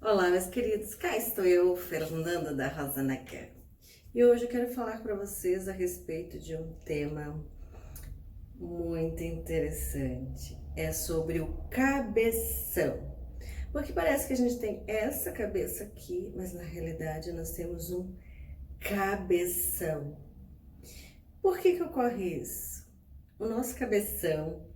Olá, meus queridos, cá estou eu, Fernanda da Rosa Naquer. E hoje eu quero falar para vocês a respeito de um tema muito interessante. É sobre o cabeção. Porque parece que a gente tem essa cabeça aqui, mas na realidade nós temos um cabeção. Por que ocorre isso? O nosso cabeção,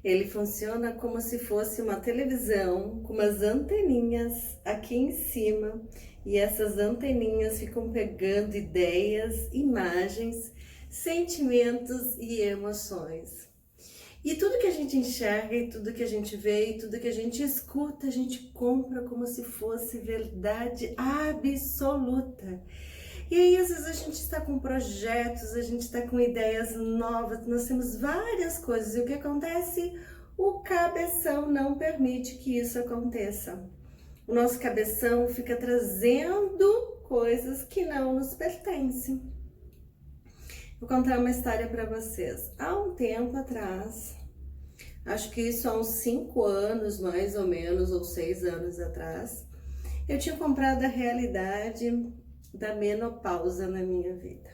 ele funciona como se fosse uma televisão com umas anteninhas aqui em cima, e essas anteninhas ficam pegando ideias, imagens, sentimentos e emoções. E tudo que a gente enxerga, e tudo que a gente vê, e tudo que a gente escuta, a gente compra como se fosse verdade absoluta. E aí, às vezes, a gente está com projetos, a gente está com ideias novas, nós temos várias coisas. E o que acontece? O cabeção não permite que isso aconteça. O nosso cabeção fica trazendo coisas que não nos pertencem. Vou contar uma história para vocês. Há um tempo atrás, acho que isso há uns 5 anos, mais ou menos, ou 6 anos atrás, eu tinha comprado a realidade da menopausa na minha vida.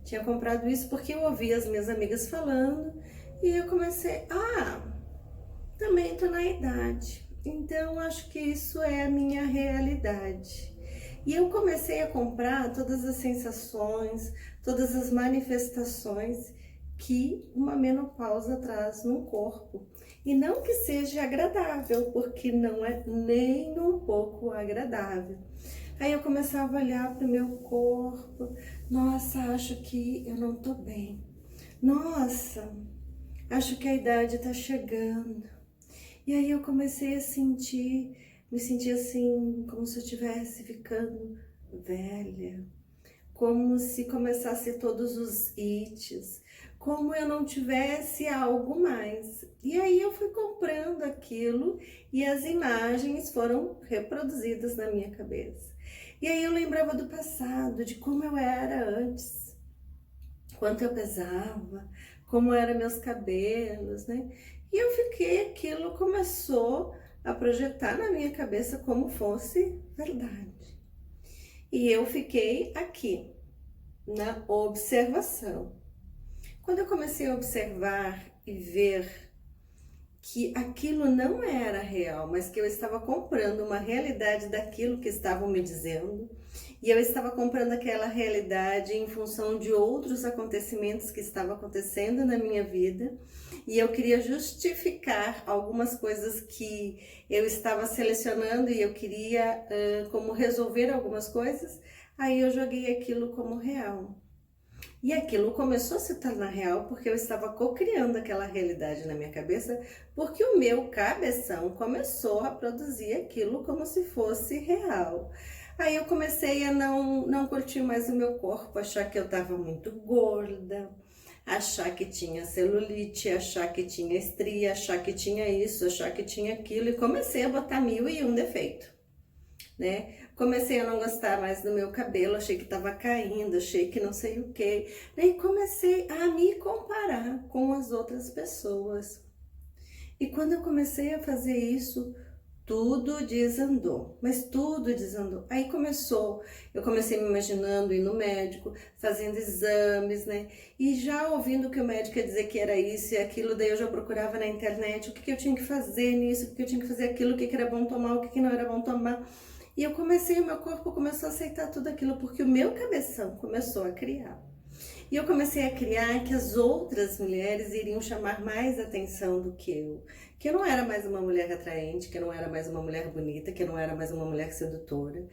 Tinha comprado isso porque eu ouvi as minhas amigas falando e eu comecei, também tô na idade, então acho que isso é a minha realidade. E eu comecei a comprar todas as sensações, todas as manifestações que uma menopausa traz no corpo. E não que seja agradável, porque não é nem um pouco agradável. Aí eu começava a olhar para o meu corpo, nossa, acho que eu não tô bem. Nossa, acho que a idade tá chegando. E aí eu comecei a me sentir assim, como se eu estivesse ficando velha. Como se começasse todos os ites, como eu não tivesse algo mais. E aí eu fui comprando aquilo e as imagens foram reproduzidas na minha cabeça. E aí eu lembrava do passado, de como eu era antes, quanto eu pesava, como eram meus cabelos, né? E eu fiquei, aquilo começou a projetar na minha cabeça como fosse verdade. E eu fiquei aqui, na observação. Quando eu comecei a observar e ver que aquilo não era real, mas que eu estava comprando uma realidade daquilo que estavam me dizendo, e eu estava comprando aquela realidade em função de outros acontecimentos que estavam acontecendo na minha vida, e eu queria justificar algumas coisas que eu estava selecionando e eu queria como resolver algumas coisas, aí eu joguei aquilo como real. E aquilo começou a se tornar real porque eu estava co-criando aquela realidade na minha cabeça, porque o meu cabeção começou a produzir aquilo como se fosse real. Aí eu comecei a não curtir mais o meu corpo, achar que eu estava muito gorda, achar que tinha celulite, achar que tinha estria, achar que tinha isso, achar que tinha aquilo, e comecei a botar 1001 defeitos, né? Comecei a não gostar mais do meu cabelo, achei que estava caindo, achei que não sei o que. E comecei a me comparar com as outras pessoas. E quando eu comecei a fazer isso, tudo desandou, mas tudo desandou. Aí eu comecei me imaginando ir no médico, fazendo exames, né? E já ouvindo o que o médico ia dizer que era isso e aquilo, daí eu já procurava na internet o que eu tinha que fazer nisso, o que eu tinha que fazer aquilo, o que era bom tomar, o que não era bom tomar. E eu comecei, o meu corpo começou a aceitar tudo aquilo, porque o meu cabeção começou a criar. E eu comecei a criar que as outras mulheres iriam chamar mais atenção do que eu não era mais uma mulher atraente, que eu não era mais uma mulher bonita, que eu não era mais uma mulher sedutora,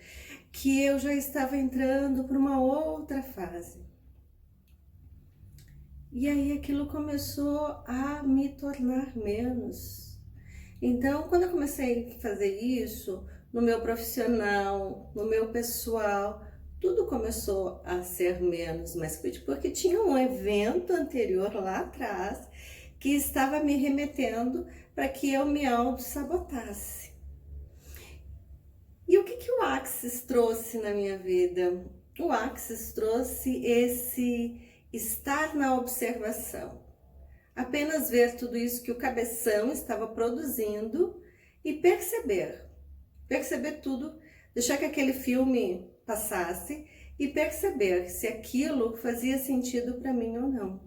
que eu já estava entrando para uma outra fase. E aí aquilo começou a me tornar menos. Então, quando eu comecei a fazer isso, no meu profissional, no meu pessoal, tudo começou a ser menos mais crítico, porque tinha um evento anterior lá atrás que estava me remetendo para que eu me auto-sabotasse. E o que o Axis trouxe na minha vida? O Axis trouxe esse estar na observação. Apenas ver tudo isso que o cabeção estava produzindo e perceber perceber tudo, deixar que aquele filme passasse e perceber se aquilo fazia sentido para mim ou não.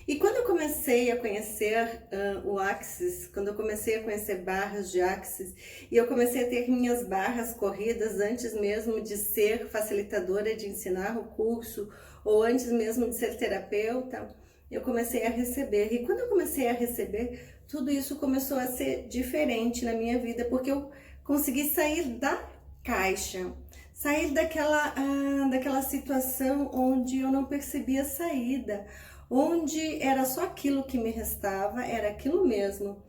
E quando eu comecei a conhecer o Axis, quando eu comecei a conhecer barras de Axis, e eu comecei a ter minhas barras corridas antes mesmo de ser facilitadora, de ensinar o curso, ou antes mesmo de ser terapeuta, eu comecei a receber. E quando eu comecei a receber, tudo isso começou a ser diferente na minha vida, porque eu consegui sair da caixa, sair daquela situação onde eu não percebia saída, onde era só aquilo que me restava, era aquilo mesmo.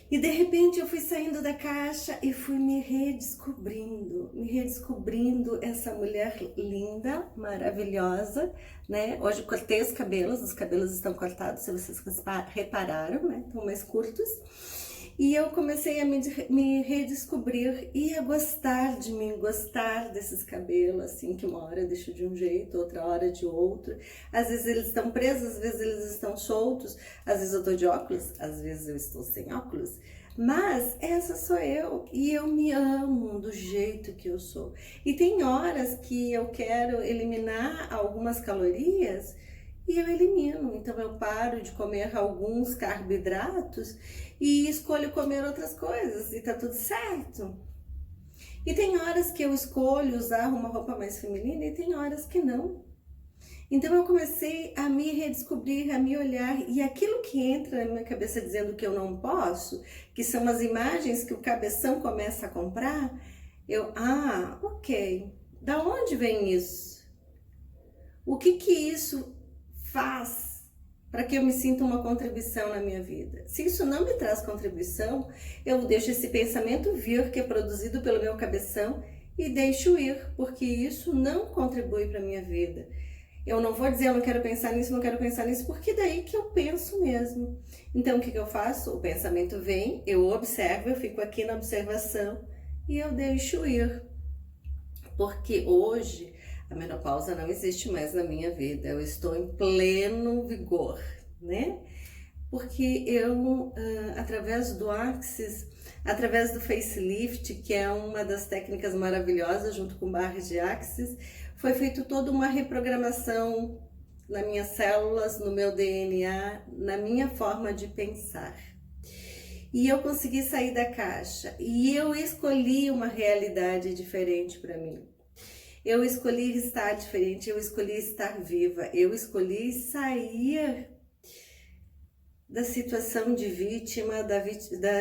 E de repente eu fui saindo da caixa e fui me redescobrindo essa mulher linda, maravilhosa, né? Hoje eu cortei os cabelos estão cortados, se vocês repararam, né? Estão mais curtos. E eu comecei a me redescobrir e a gostar de mim, gostar desses cabelos, assim, que uma hora eu deixo de um jeito, outra hora de outro. Às vezes eles estão presos, às vezes eles estão soltos, às vezes eu tô de óculos, às vezes eu estou sem óculos. Mas essa sou eu e eu me amo do jeito que eu sou. E tem horas que eu quero eliminar algumas calorias e eu elimino. Então eu paro de comer alguns carboidratos e escolho comer outras coisas e tá tudo certo. E tem horas que eu escolho usar uma roupa mais feminina e tem horas que não. Então eu comecei a me redescobrir, a me olhar, e aquilo que entra na minha cabeça dizendo que eu não posso, que são as imagens que o cabeção começa a comprar, ok, da onde vem isso? O que isso faz para que eu me sinta uma contribuição na minha vida? Se isso não me traz contribuição, eu deixo esse pensamento vir, que é produzido pelo meu cabeção, e deixo ir, porque isso não contribui para a minha vida. Eu não vou dizer, eu não quero pensar nisso, não quero pensar nisso, porque daí que eu penso mesmo. Então, o que eu faço? O pensamento vem, eu observo, eu fico aqui na observação e eu deixo ir. Porque hoje a menopausa não existe mais na minha vida, eu estou em pleno vigor, né? Porque eu, através do Axis, através do facelift, que é uma das técnicas maravilhosas, junto com barras de Axis, foi feito toda uma reprogramação nas minhas células, no meu DNA, na minha forma de pensar. E eu consegui sair da caixa, e eu escolhi uma realidade diferente para mim. Eu escolhi estar diferente, eu escolhi estar viva, eu escolhi sair da situação de vítima, da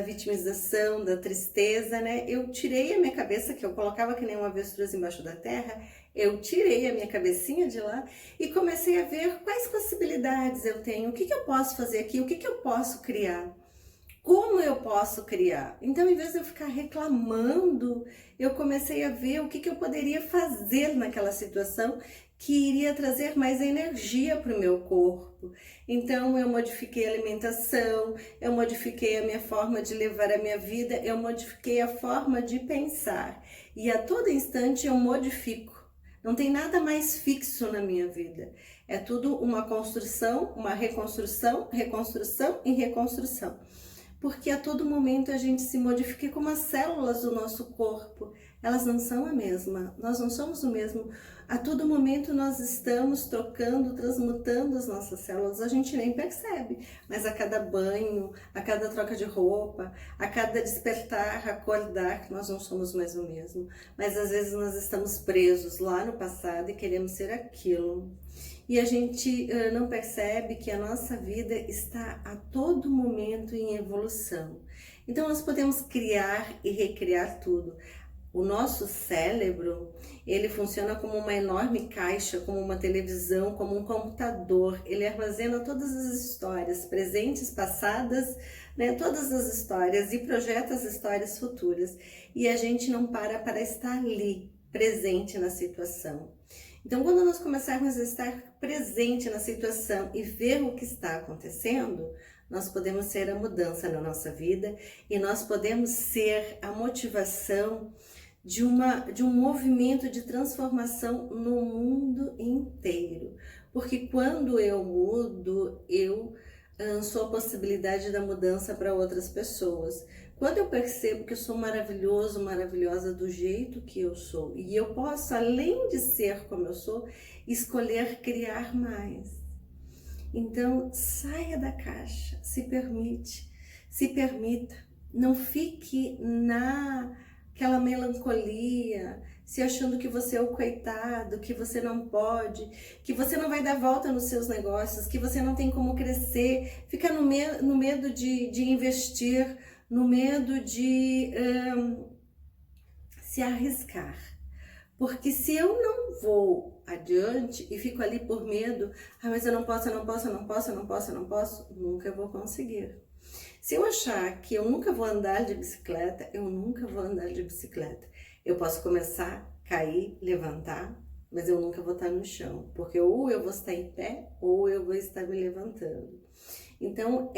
vitimização, da tristeza, né? Eu tirei a minha cabeça, que eu colocava que nem uma avestruz embaixo da terra, eu tirei a minha cabecinha de lá e comecei a ver quais possibilidades eu tenho, o que eu posso fazer aqui, o que eu posso criar. Como eu posso criar? Então, em vez de eu ficar reclamando, eu comecei a ver o que eu poderia fazer naquela situação que iria trazer mais energia para o meu corpo. Então, eu modifiquei a alimentação, eu modifiquei a minha forma de levar a minha vida, eu modifiquei a forma de pensar. E a todo instante eu modifico. Não tem nada mais fixo na minha vida. É tudo uma construção, uma reconstrução, reconstrução e reconstrução. Porque a todo momento a gente se modifica, como as células do nosso corpo, elas não são a mesma, nós não somos o mesmo. A todo momento nós estamos trocando, transmutando as nossas células, a gente nem percebe, mas a cada banho, a cada troca de roupa, a cada despertar, acordar, nós não somos mais o mesmo. Mas às vezes nós estamos presos lá no passado e queremos ser aquilo. E a gente não percebe que a nossa vida está a todo momento em evolução. Então nós podemos criar e recriar tudo. O nosso cérebro, ele funciona como uma enorme caixa, como uma televisão, como um computador. Ele armazena todas as histórias presentes, passadas, né, todas as histórias, e projeta as histórias futuras. E a gente não para estar ali, presente na situação. Então, quando nós começarmos a estar presente na situação e ver o que está acontecendo, nós podemos ser a mudança na nossa vida e nós podemos ser a motivação de um movimento de transformação no mundo inteiro. Porque quando eu mudo, eu sou a possibilidade da mudança para outras pessoas. Quando eu percebo que eu sou maravilhoso, maravilhosa do jeito que eu sou, e eu posso, além de ser como eu sou, escolher criar mais. Então, saia da caixa, se permita, não fique naquela melancolia, se achando que você é o coitado, que você não pode, que você não vai dar volta nos seus negócios, que você não tem como crescer, fica no medo de investir, no medo de se arriscar. Porque se eu não vou adiante e fico ali por medo, mas eu não posso, nunca vou conseguir. Se eu achar que eu nunca vou andar de bicicleta, eu nunca vou andar de bicicleta. Eu posso começar, cair, levantar, mas eu nunca vou estar no chão, porque ou eu vou estar em pé, ou eu vou estar me levantando. Então,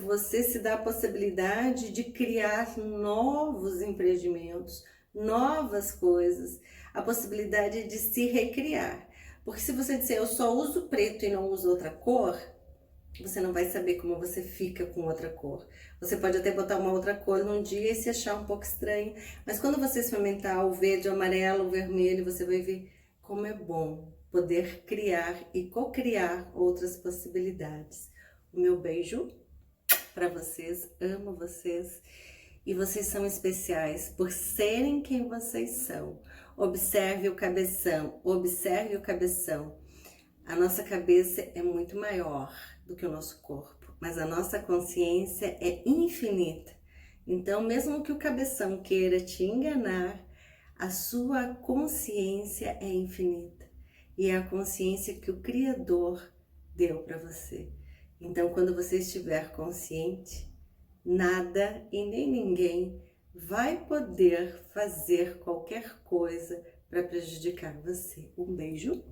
você se dá a possibilidade de criar novos empreendimentos, novas coisas, a possibilidade de se recriar. Porque se você disser, eu só uso preto e não uso outra cor, você não vai saber como você fica com outra cor. Você pode até botar uma outra cor num dia e se achar um pouco estranho, mas quando você experimentar o verde, o amarelo, o vermelho, você vai ver como é bom poder criar e co-criar outras possibilidades. O meu beijo para vocês, amo vocês e vocês são especiais por serem quem vocês são. Observe o cabeção, observe o cabeção. A nossa cabeça é muito maior do que o nosso corpo, mas a nossa consciência é infinita. Então, mesmo que o cabeção queira te enganar, a sua consciência é infinita e é a consciência que o Criador deu para você. Então, quando você estiver consciente, nada e nem ninguém vai poder fazer qualquer coisa para prejudicar você. Um beijo.